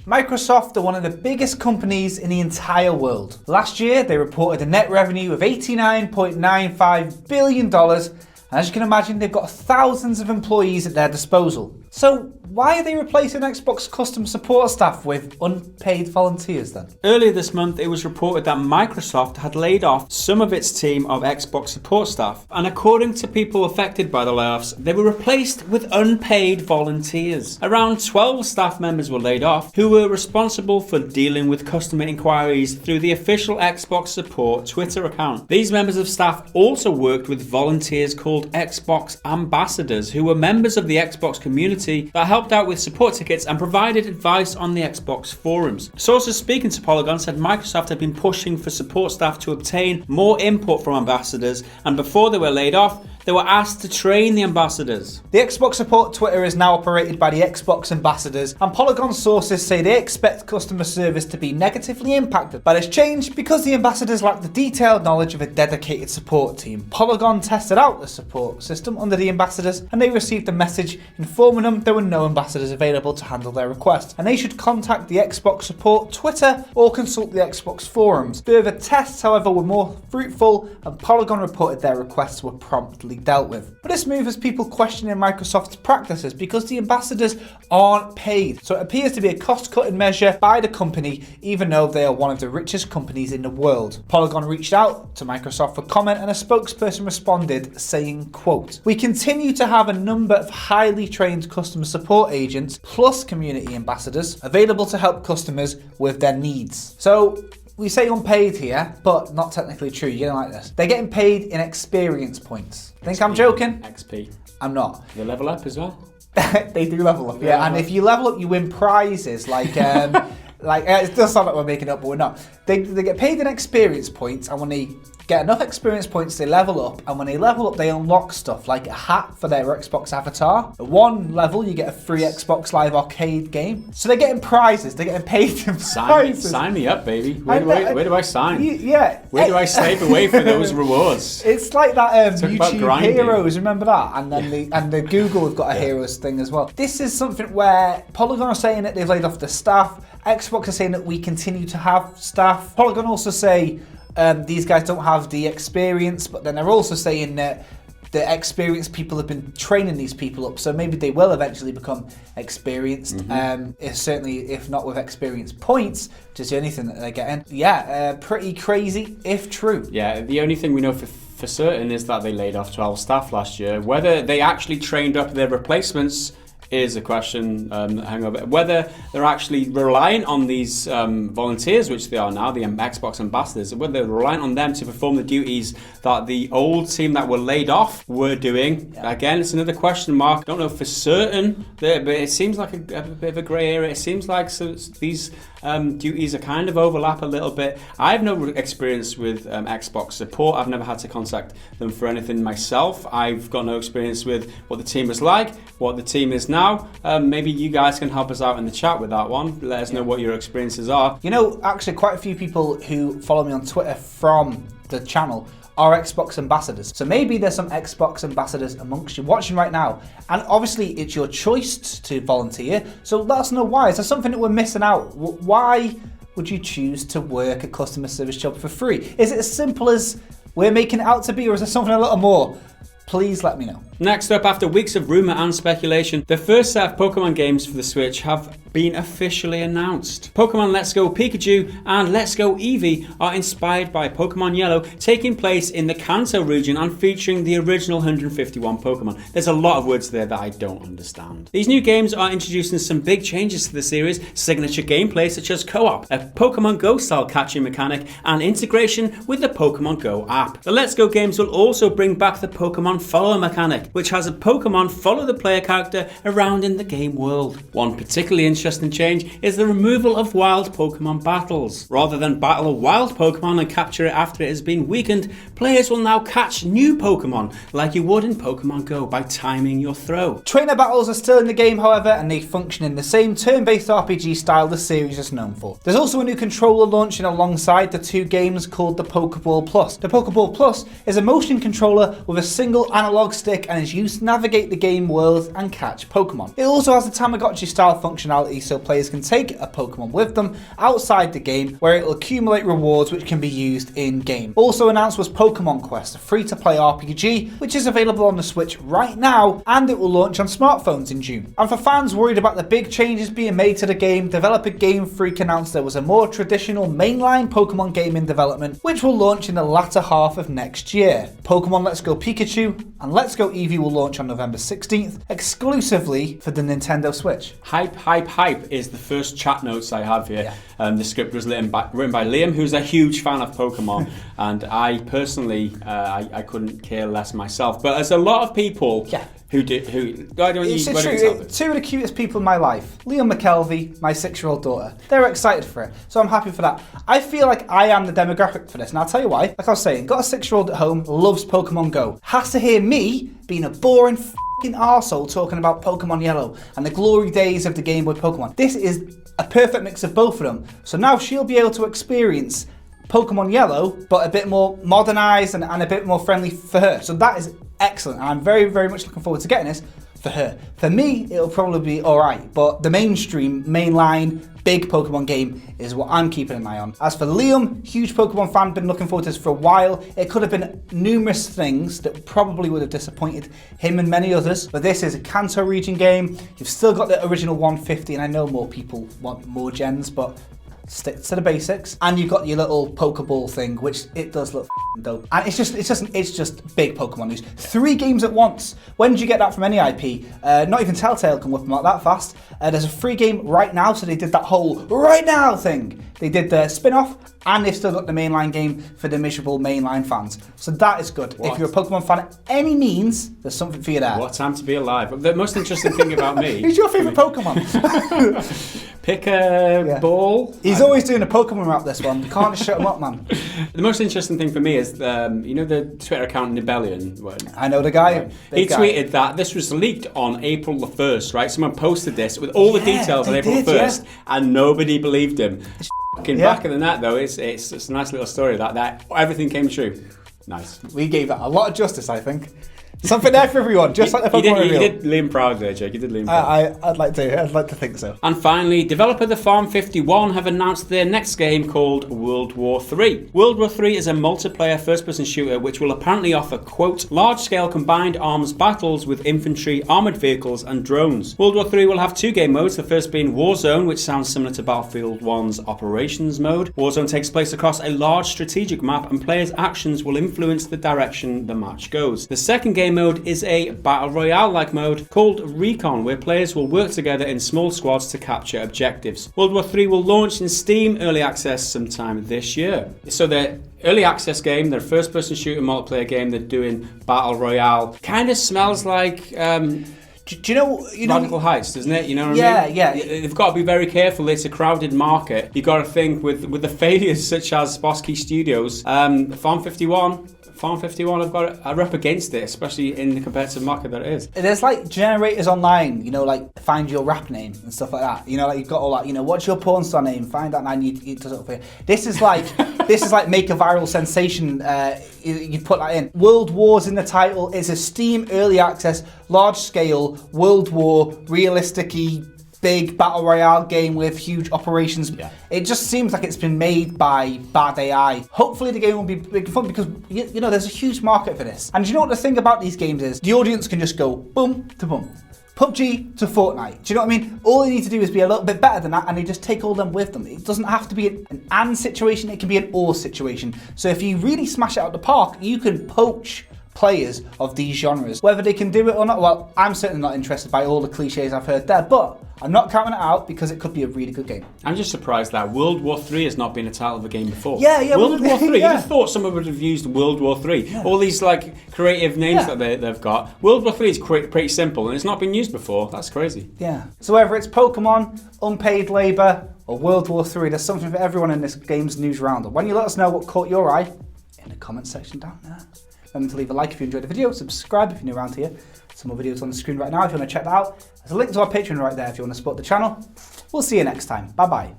Microsoft are one of the biggest companies in the entire world. Last year, they reported a net revenue of $89.95 billion, and as you can imagine, they've got thousands of employees at their disposal. So why are they replacing Xbox customer support staff with unpaid volunteers then? Earlier this month, it was reported that Microsoft had laid off some of its team of Xbox support staff, and according to people affected by the layoffs, they were replaced with unpaid volunteers. Around 12 staff members were laid off, who were responsible for dealing with customer inquiries through the official Xbox support Twitter account. These members of staff also worked with volunteers called Xbox ambassadors, who were members of the Xbox community that helped out with support tickets and provided advice on the Xbox forums. Sources speaking to Polygon said Microsoft had been pushing for support staff to obtain more input from ambassadors, and before they were laid off, they were asked to train the ambassadors. The Xbox support Twitter is now operated by the Xbox ambassadors, and Polygon sources say they expect customer service to be negatively impacted by this change because the ambassadors lack the detailed knowledge of a dedicated support team. Polygon tested out the support system under the ambassadors, and they received a message informing them there were no ambassadors available to handle their request, and they should contact the Xbox support Twitter or consult the Xbox forums. Further tests, however, were more fruitful, and Polygon reported their requests were promptly dealt with. But this move has people questioning Microsoft's practices because the ambassadors aren't paid. So it appears to be a cost-cutting measure by the company, even though they are one of the richest companies in the world. Polygon reached out to Microsoft for comment, and a spokesperson responded saying, quote, "We continue to have a number of highly trained customer support agents plus community ambassadors available to help customers with their needs." So we say unpaid here, but not technically true. You're gonna like this. They're getting paid in experience points. Think I'm joking? XP. I'm not. They level up as well? They do level up, yeah. And if you level up, you win prizes like it does sound like we're making it up, but we're not. They get paid in experience points, and when they get enough experience points, they level up, and when they level up, they unlock stuff like a hat for their Xbox avatar. At one level, you get a free Xbox Live Arcade game. So they're getting prizes. They're getting paid in prizes. Sign me up, baby. Where do I sign? Yeah. Where do I save away for those rewards? It's like that YouTube grinding. Heroes, remember that? And then the Google have got a Heroes thing as well. This is something where Polygon are saying that they've laid off the staff. Xbox are saying that we continue to have staff. Polygon also say these guys don't have the experience, but then they're also saying that the experienced people have been training these people up, so maybe they will eventually become experienced. Certainly, if not with experience points, which is the only thing that they're getting. Yeah, pretty crazy if true. Yeah, the only thing we know for certain is that they laid off 12 staff last year. Whether they actually trained up their replacements is a question hang over. Whether they're actually reliant on these volunteers, which they are now, the Xbox ambassadors, whether they're reliant on them to perform the duties that the old team that were laid off were doing. Yeah. Again, it's another question mark. Don't know for certain, but it seems like a bit of a grey area. It seems like these duties are kind of overlap a little bit. I have no experience with Xbox support. I've never had to contact them for anything myself. I've got no experience with what the team is like, what the team is now. Maybe you guys can help us out in the chat with that one. Let us know what your experiences are. You know, actually quite a few people who follow me on Twitter from the channel are Xbox ambassadors. So maybe there's some Xbox ambassadors amongst you watching right now. And obviously it's your choice to volunteer. So let us know why. Is there something that we're missing out? Why would you choose to work a customer service job for free? Is it as simple as we're making it out to be, or is there something a little more? Please let me know. Next up, after weeks of rumour and speculation, the first set of Pokemon games for the Switch have been officially announced. Pokemon Let's Go Pikachu and Let's Go Eevee are inspired by Pokemon Yellow, taking place in the Kanto region and featuring the original 151 Pokemon. There's a lot of words there that I don't understand. These new games are introducing some big changes to the series, signature gameplay such as co-op, a Pokemon Go style catching mechanic, and integration with the Pokemon Go app. The Let's Go games will also bring back the Pokemon Follow mechanic, which has a Pokemon follow the player character around in the game world. One particularly interesting change is the removal of wild Pokemon battles. Rather than battle a wild Pokemon and capture it after it has been weakened, players will now catch new Pokemon like you would in Pokemon Go by timing your throw. Trainer battles are still in the game, however, and they function in the same turn-based RPG style the series is known for. There's also a new controller launching alongside the two games called the Polka Ball Plus. The Polka Ball Plus is a motion controller with a single analog stick and is used to navigate the game world and catch Pokemon. It also has a Tamagotchi style functionality functionality so players can take a Pokemon with them outside the game, where it will accumulate rewards which can be used in-game. Also announced was Pokemon Quest, a free-to-play RPG, which is available on the Switch right now, and it will launch on smartphones in June. And for fans worried about the big changes being made to the game, developer Game Freak announced there was a more traditional mainline Pokemon game in development, which will launch in the latter half of next year. Pokemon Let's Go Pikachu and Let's Go Eevee will launch on November 16th, exclusively for the Nintendo Switch. Hype, hype, hype is the first chat notes I have here. The script was written by Liam, who's a huge fan of Pokemon, and I personally, I couldn't care less myself. But there's a lot of people who do. Why don't you tell it? Two of the cutest people in my life, Liam McKelvey, my 6-year-old daughter. They're excited for it, so I'm happy for that. I feel like I am the demographic for this, and I'll tell you why. Like I was saying, got a 6-year-old at home, loves Pokemon Go, has to hear me being a boring fucking arsehole talking about Pokemon Yellow and the glory days of the Game Boy Pokemon. This is a perfect mix of both of them. So now she'll be able to experience Pokemon Yellow, but a bit more modernised and a bit more friendly for her. So that is excellent. And I'm very, very much looking forward to getting this for her. For me, it'll probably be alright, but the mainline, big Pokemon game is what I'm keeping an eye on. As for Liam, huge Pokemon fan, been looking forward to this for a while. It could have been numerous things that probably would have disappointed him and many others, but this is a Kanto region game. You've still got the original 150, and I know more people want more gens, but stick to the basics. And you've got your little Polka Ball thing, which it does look dope. And it's just big Pokemon news. 3 games at once. When did you get that from any IP? Not even Telltale can whip them out that fast. There's a free game right now, so they did that whole right now thing. They did the spin-off, and they've still got the mainline game for the miserable mainline fans. So that is good. If you're a Pokemon fan at any means, there's something for you there. What time to be alive. The most interesting thing about me... Who's your favourite Pokemon? Pick a ball. He's always doing a Pokemon rap, this one. You can't shut him up, man. The most interesting thing for me is, you know the Twitter account Nibellion? I know the guy. Right. He tweeted that this was leaked on April the 1st, right? Someone posted this with all the details on April 1st, and nobody believed him. Back in the net, though, it's a nice little story that everything came true. Nice. We gave that a lot of justice, I think. Something there for everyone, just like the Pokemon reveal. You did Liam proud there, Jake. You did Liam proud. I'd like to think so. And finally, developer The Farm 51 have announced their next game called World War 3. World War 3 is a multiplayer first-person shooter which will apparently offer, quote, large-scale combined arms battles with infantry, armoured vehicles and drones. World War 3 will have 2 game modes, the first being Warzone, which sounds similar to Battlefield 1's Operations mode. Warzone takes place across a large strategic map, and players' actions will influence the direction the match goes. The second game mode is a Battle Royale-like mode called Recon, where players will work together in small squads to capture objectives. World War 3 will launch in Steam Early Access sometime this year. So the Early Access game, their first-person shooter multiplayer game, they're doing Battle Royale. Kind of smells like... Do you know Radical Heights, doesn't it? You know what I mean? Yeah. They've got to be very careful. It's a crowded market. You've got to think with the failures such as Bosky Studios, Farm 51 have got a rep against it, especially in the competitive market that it is. There's like generators online, like find your rap name and stuff like that. Like you've got all that, what's your porn star name? Find that and it does it for you. This is like make a viral sensation. You put that in. World War's in the title. It's a Steam Early Access, large scale World War, realistic-y, big battle royale game with huge operations. Yeah. It just seems like it's been made by bad AI. Hopefully the game will be big fun because there's a huge market for this. And you know what the thing about these games is? The audience can just go boom to boom. PUBG to Fortnite. Do you know what I mean? All they need to do is be a little bit better than that, and they just take all them with them. It doesn't have to be an and situation, it can be an or situation. So if you really smash it out the park, you can poach players of these genres. Whether they can do it or not, well, I'm certainly not interested by all the cliches I've heard there, but I'm not counting it out because it could be a really good game. I'm just surprised that World War 3 has not been a title of a game before. Yeah. World War 3, yeah. You'd have thought someone would have used World War 3. Yeah. All these creative names that they've got. World War 3 is pretty simple and it's not been used before. That's crazy. Yeah. So whether it's Pokemon, unpaid labour, or World War 3, there's something for everyone in this game's news roundup. When you let us know what caught your eye, in the comment section down there. Remember to leave a like if you enjoyed the video, subscribe if you're new around here. Some more videos on the screen right now if you want to check that out. There's a link to our Patreon right there if you want to support the channel. We'll see you next time. Bye bye.